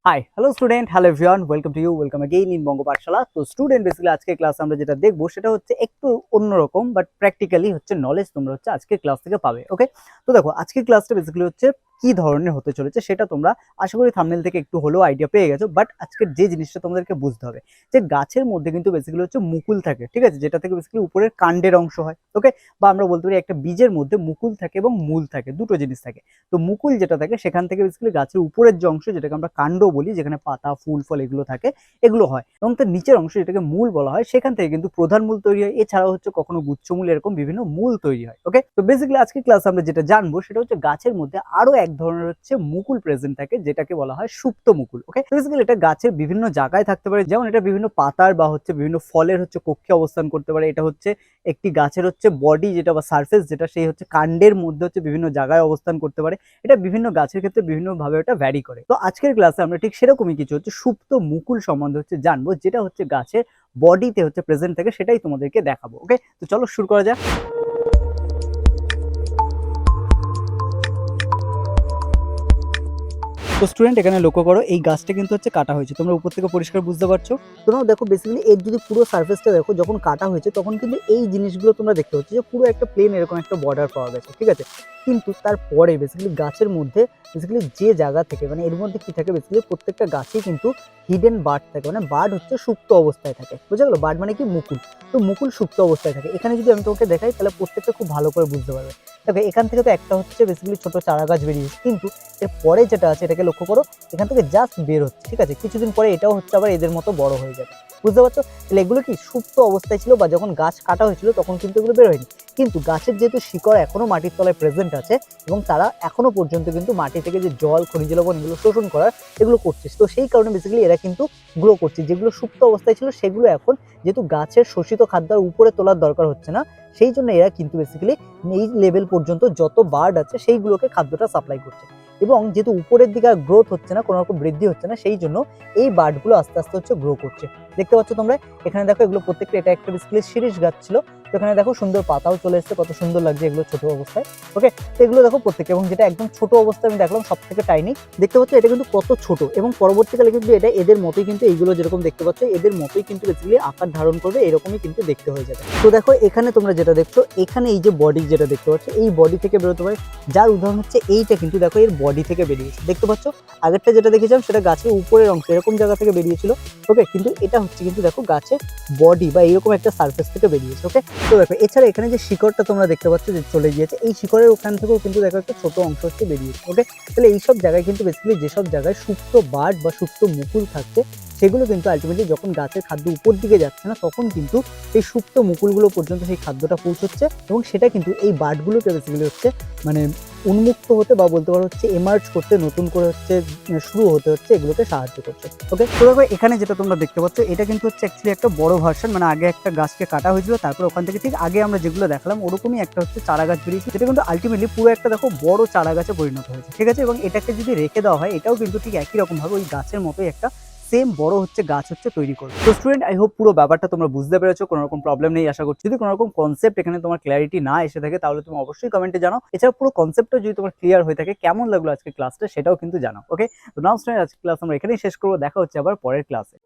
High hello student, hello everyone, welcome to you, welcome again in Banga Pathshala. তো student basically আজকে class আমরা যেটা দেখবো সেটা হচ্ছে একটু অন্যরকম, বাট প্র্যাকটিক্যালি হচ্ছে নলেজ তোমরা হচ্ছে আজকে ক্লাস থেকে পাবে। ওকে, তো দেখো আজকের ক্লাসটা বেসিক্যালি হচ্ছে কি ধরনের হতে চলেছে সেটা তোমরা আশা করি থাম্বনেল থেকে একটু হলেও আইডিয়া পেয়ে গেছো। বাট আজকের যে জিনিসটা তোমাদেরকে বুঝতে হবে যে গাছের মধ্যে কিন্তু বেসিক্যালি হচ্ছে মুকুল থাকে, ঠিক আছে, যেটা থেকে বেসিক্যালি উপরের কাণ্ডের অংশ হয়। ওকে, বা আমরা বলতে পারি একটা বীজের মধ্যে মুকুল থাকে এবং মূল থাকে, দুটো জিনিস থাকে। তো মুকুল যেটা থাকে সেখান থেকে বেসিক্যালি গাছের উপরের যে অংশ যেটাকে আমরা কাণ্ড বলি, যেখানে পাতা ফুল ফল এগুলো থাকে, এগুলো হয়। এবং তার নিচের অংশ যেটাকে মূল বলা হয়, সেখান থেকে কিন্তু প্রধান মূল তৈরি হয়। এছাড়াও হচ্ছে কখনো গুচ্ছমূল, এরকম বিভিন্ন মূল তৈরি হয়। ওকে, তো বেসিক্যালি আজকে ক্লাস আমরা যেটা জানবো সেটা হচ্ছে গাছের মধ্যে আরো এক ধরনের হচ্ছে মুকুল প্রেজেন্ট থাকে, যেটাকে বলা হয় সুপ্ত মুকুল। ওকে, বেসিক্যালি এটা গাছের বিভিন্ন জায়গায় থাকতে পারে, যেমন এটা বিভিন্ন পাতার বা হচ্ছে বিভিন্ন ফলের হচ্ছে কক্ষে অবস্থান করতে পারে। এটা হচ্ছে একটি গাছের হচ্ছে বডি যেটা বা সারফেস যেটা, সেই হচ্ছে কাণ্ডের মধ্যে হচ্ছে বিভিন্ন জায়গায় অবস্থান করতে পারে। এটা বিভিন্ন গাছের ক্ষেত্রে বিভিন্ন ভাবে এটা ভ্যারি করে। তো আজকের ক্লাসে আমরা ঠিক সেরকমই কিছু হচ্ছে সুপ্ত মুকুল সম্বন্ধে হচ্ছে জানবো, যেটা হচ্ছে গাছের বডিতে হচ্ছে প্রেজেন্ট থাকে, সেটাই তোমাদেরকে দেখাবো। ওকে, তো চলো শুরু করা যাক। তো স্টুডেন্ট এখানে লক্ষ্য করো, এই গাছটা কিন্তু হচ্ছে কাটা হয়েছে, তোমরা উপর থেকে পরিষ্কার বুঝতে পারছো। তোমরা দেখো বেসিক্যালি এর যদি পুরো সার্ফেসটা দেখো, যখন কাটা হয়েছে তখন কিন্তু এই জিনিসগুলো তোমরা দেখতে পাচ্ছ যে পুরো একটা প্লেন এরকম একটা বর্ডার পাওয়া গেছে, ঠিক আছে। কিন্তু তারপরে বেসিক্যালি গাছের মধ্যে বেসিক্যালি যে জায়গা থেকে মানে এর মধ্যে কি থাকে, বেসিক্যালি প্রত্যেকটা গাছেই কিন্তু হিডেন বার্ড থাকে, মানে বার্ড হচ্ছে সুপ্ত অবস্থায় থাকে। বুঝা গেলো, বার্ড মানে কি মুকুল। তো মুকুল সুপ্ত অবস্থায় থাকে। এখানে যদি আমি তোমাকে দেখাই তাহলে প্রত্যেকটা খুব ভালো করে বুঝতে পারবে। দেখো এখান থেকে তো একটা হচ্ছে বেসিক্যালি ছোট চারা গাছ বেরিয়েছে, কিন্তু এর পরে যেটা আছে এটাকে লক্ষ্য করো, এখান থেকে জাস্ট বের হচ্ছে, ঠিক আছে। কিছুদিন পরে এটাও হচ্ছে আবার এদের মতো বড় হয়ে যাবে। বুঝতে পারছো? তাহলে এগুলো কি সুপ্ত অবস্থায় ছিল, বা যখন গাছ কাটা হয়েছিল তখন কিন্তু এগুলো বের হয়নি। কিন্তু গাছের যেহেতু শিকড় এখনো মাটির তলায় প্রেজেন্ট আছে এবং তারা এখনো পর্যন্ত কিন্তু মাটি থেকে যে জল, খনিজ লবণ এগুলো শোষণ করার এগুলো করছে, তো সেই কারণে বেসিক্যালি এরা কিন্তু গ্রো করছে। যেগুলো সুপ্ত অবস্থায় ছিল সেগুলো এখন যেহেতু গাছের শোষিত খাদ্য উপরে তোলার দরকার হচ্ছে না, সেই জন্য এরা কিন্তু বেসিক্যালি এই লেভেল পর্যন্ত যত বার্ড আছে সেইগুলোকে খাদ্যটা সাপ্লাই করছে। এবং যেহেতু উপরের দিকে আর গ্রোথ হচ্ছে না, কোনো রকম বৃদ্ধি হচ্ছে না, সেই জন্য এই বার্ডগুলো আস্তে আস্তে হচ্ছে গ্রো করছে। দেখতে পাচ্ছ তোমরা এখানে দেখো, এগুলো প্রত্যেকটা, এটা একটা বেসিক্যালি শিরীষ গাছ ছিল, তো এখানে দেখো সুন্দর পাতাও চলে এসেছে, কত সুন্দর লাগছে এগুলো ছোট অবস্থায়। ওকে, তো এগুলো দেখো প্রত্যেকটা, এবং যেটা একদম ছোট অবস্থায় আমি দেখলাম সব থেকে টাইনি, দেখতে পাচ্ছ এটা কিন্তু কত ছোট, এবং পরবর্তীকালে কিন্তু এটা এদের মতোই কিন্তু এইগুলো যেরকম দেখতে পাচ্ছ এদের মতোই কিন্তু বেসিক্যালি আকার ধারণ করবে, এরকমই কিন্তু দেখতে হয়ে যাবে। তো দেখো এখানে তোমরা যেটা দেখছো, এখানে এই যে বডি যেটা দেখতে পাচ্ছ, এই বডি থেকে বেরোতে পারে, যার উদাহরণ হচ্ছে এইটা, কিন্তু দেখো এর বডি থেকে বেরিয়েছে। দেখতে পাচ্ছ আগেরটা যেটা দেখেছিলাম সেটা গাছের উপরের অংশ এরকম জায়গা থেকে বেরিয়েছিল। ওকে, কিন্তু এটা হচ্ছে কিন্তু দেখো গাছের বডি বা এরকম একটা সারফেস থেকে বেরিয়েছে। ওকে, তো দেখো এছাড়া এখানে যে শিকড়টা তোমরা দেখতে পাচ্ছ যে চলে গিয়েছে, এই শিকড়ের ওখান থেকেও কিন্তু দেখো একটা ছোট অংশ হচ্ছে বেরিয়েছে। ওকে, তাহলে এইসব জায়গায় কিন্তু বেসিক্যালি যেসব জায়গায় সুপ্ত বার্ড বা সুপ্ত মুকুল থাকছে, সেগুলো কিন্তু আলটিমেটলি যখন গাছের খাদ্য উপর দিকে যাচ্ছে না, তখন কিন্তু এই সুপ্ত মুকুলগুলো পর্যন্ত সেই খাদ্যটা পৌঁছচ্ছে, এবং সেটা কিন্তু এই বার্ডগুলোকে বেসিক্যালি হচ্ছে মানে উন্মুক্ত হতে বা বলতে পারো হচ্ছে এমার্জ করতে, নতুন করে হচ্ছে শুরু হতে হচ্ছে, এগুলোকে সাহায্য করছে। ওকে, তো দেখো এখানে যেটা তোমরা দেখতে পাচ্ছ এটা কিন্তু হচ্ছে অ্যাকচুয়ালি একটা বড় ভার্সন, মানে আগে একটা গাছকে কাটা হয়েছিল, তারপর ওখান থেকে ঠিক আগে আমরা যেগুলো দেখালাম ওরকমই একটা হচ্ছে চারা গাছ বেরিয়েছে, যেটা কিন্তু আলটিমেটলি পুরো একটা দেখো বড় চারা গাছে পরিণত হয়েছে, ঠিক আছে। এবং এটাকে যদি রেখে দেওয়া হয়, এটাও কিন্তু ঠিক একই রকম ভাবে ওই গাছের মতোই একটা সেম বড় হচ্ছে গাছ হচ্ছে তৈরি করবে। তো স্টুডেন্ট আই হোপ পুরো ব্যাপারটা তোমরা বুঝতে পেরেছো, কোনো রকম প্রবলেম নেই আশা করছি। যদি কোনো রকম কনসেপ্ট এখানে তোমার ক্ল্যারিটি না এসে থাকে তাহলে তুমি অবশ্যই কমেন্টে জানাও। এছাড়া পুরো কনসেপ্টটা যদি তোমার ক্লিয়ার হয়ে থাকে, কেমন লাগলো আজকে ক্লাসটা সেটাও কিন্তু জানাও। ওকে, তো নাও স্টুডেন্ট আজকে ক্লাস আমরা এখানেই শেষ করবো, দেখা হচ্ছে আবার পরের ক্লাসে।